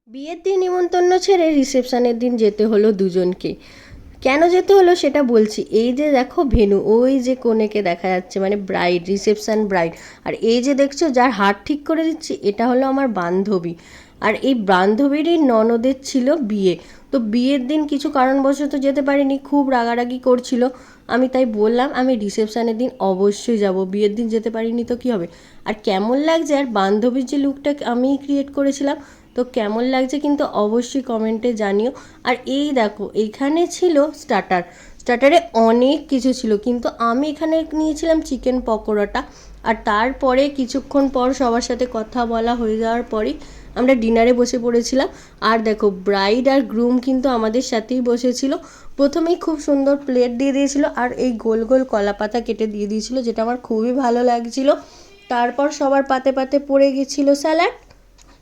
বিয়ের দিন নিমন্ত্রণ ছেড়ে রিসেপশনের দিন যেতে হলো দুজনকে। কেন যেতে হলো সেটা বলছি। এই যে দেখো ভেন্যু, ওই যে কনেকে দেখা যাচ্ছে, মানে ব্রাইড, রিসেপশন ব্রাইড। আর এই যে দেখছো যার হাত ঠিক করে দিচ্ছি, এটা হলো আমার বান্ধবী। আর এই বান্ধবীরই ননদের ছিল বিয়ে। তো বিয়ের দিন কিছু কারণবশত যেতে পারিনি, খুব রাগারাগি করছিল। আমি তাই বললাম আমি রিসেপশনের দিন অবশ্যই যাব, বিয়ের দিন যেতে পারিনি তো কী হবে। আর কেমন লাগছে, আর বান্ধবীর যে লুকটা আমি ক্রিয়েট করেছিলাম, তো কেমন লাগছে কিন্তু অবশ্যই কমেন্টে জানিও। আর এই দেখো এইখানে ছিল স্টার্টার, স্টার্টারে অনেক কিছু ছিল, কিন্তু আমি এখানে নিয়েছিলাম চিকেন পকোড়াটা। আর তারপরে কিছুক্ষণ পর সবার সাথে কথা বলা হয়ে যাওয়ার পরেই আমরা ডিনারে বসে পড়েছিলাম। আর দেখো ব্রাইড আর গ্রুম কিন্তু আমাদের সাথেই বসেছিল। প্রথমেই খুব সুন্দর প্লেট দিয়ে দিয়েছিল, আর এই গোল গোল কলা পাতা কেটে দিয়ে দিয়েছিল, যেটা আমার খুবই ভালো লাগছিল। তারপর সবার পাতে পাতে পড়ে গেছিলো স্যালাড।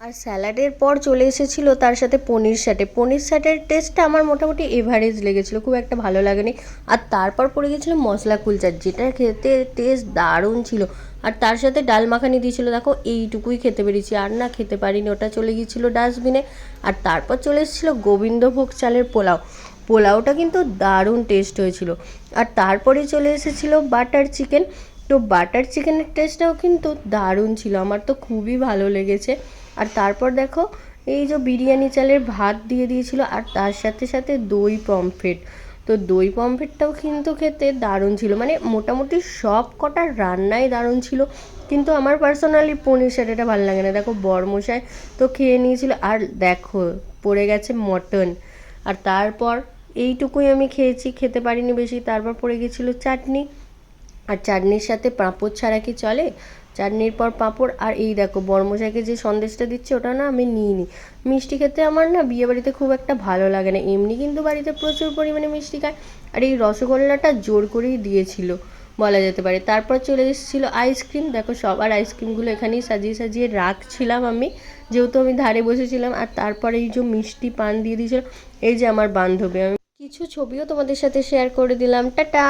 আর স্যালাডের পর চলে এসেছিলো তার সাথে পনির স্যাটে। পনির স্যাটের টেস্টটা আমার মোটামুটি এভারেজ লেগেছিলো, খুব একটা ভালো লাগেনি। আর তারপর পড়ে গেছিলো মশলা কুলচা, যেটা খেতে টেস্ট দারুণ ছিল। আর তার সাথে ডাল মাখানি দিয়েছিলো, দেখো এইটুকুই খেতে পেরেছি, আর না খেতে পারিনি, ওটা চলে গিয়েছিলো ডাস্টবিনে। আর তারপর চলে এসেছিলো গোবিন্দভোগ চালের পোলাও। পোলাওটা কিন্তু দারুণ টেস্ট হয়েছিল। আর তারপরে চলে এসেছিলো বাটার চিকেন। তো বাটার চিকেনের টেস্টটাও কিন্তু দারুণ ছিল, আমার তো খুবই ভালো লেগেছে। আর তারপর দেখো এই যে বিরিয়ানি চালের ভাত দিয়ে দিয়েছিল, আর তার সাথে সাথে দই পমফ্রেট। তো দই পমফ্রেটটাও কিন্তু খেতে দারুণ ছিল, মানে মোটামুটি সব কটা রান্নাই দারুণ ছিল। কিন্তু আমার পার্সোনালি পনির সেটাটা ভালো লাগে না। দেখো বরমশাই তো খেয়ে নিয়েছিল, আর দেখো পড়ে গেছে মটন। আর তারপর এইটুকুই আমি খেয়েছি, খেতে পারিনি বেশি। তারপর পড়ে গেছিলো চাটনি, আর চাটনির সাথে পাঁপড় ছাড়া কি চলে? চাটনির পর পাঁপড়। আর এই দেখো বড়মশাইকে যে সন্দেশটা দিচ্ছে, ওটা না আমি নিইনি। মিষ্টি খেতে আমার না বিয়ে বাড়িতে খুব একটা ভালো লাগে না, এমনি কিন্তু বাড়িতে প্রচুর পরিমাণে মিষ্টি খায়। আর এই রসগোল্লাটা জোর করেই দিয়েছিল বলা যেতে পারে। তারপর চলে এসেছিলো আইসক্রিম। দেখো সবার আইসক্রিমগুলো এখানেই সাজিয়ে সাজিয়ে রাখছিলাম আমি, যেহেতু আমি ধারে বসেছিলাম। আর তারপরে এই যে মিষ্টি পান দিয়ে দিয়েছিল এই যে আমার বান্ধবী। আমি কিছু ছবিও তোমাদের সাথে শেয়ার করে দিলাম। টাটা।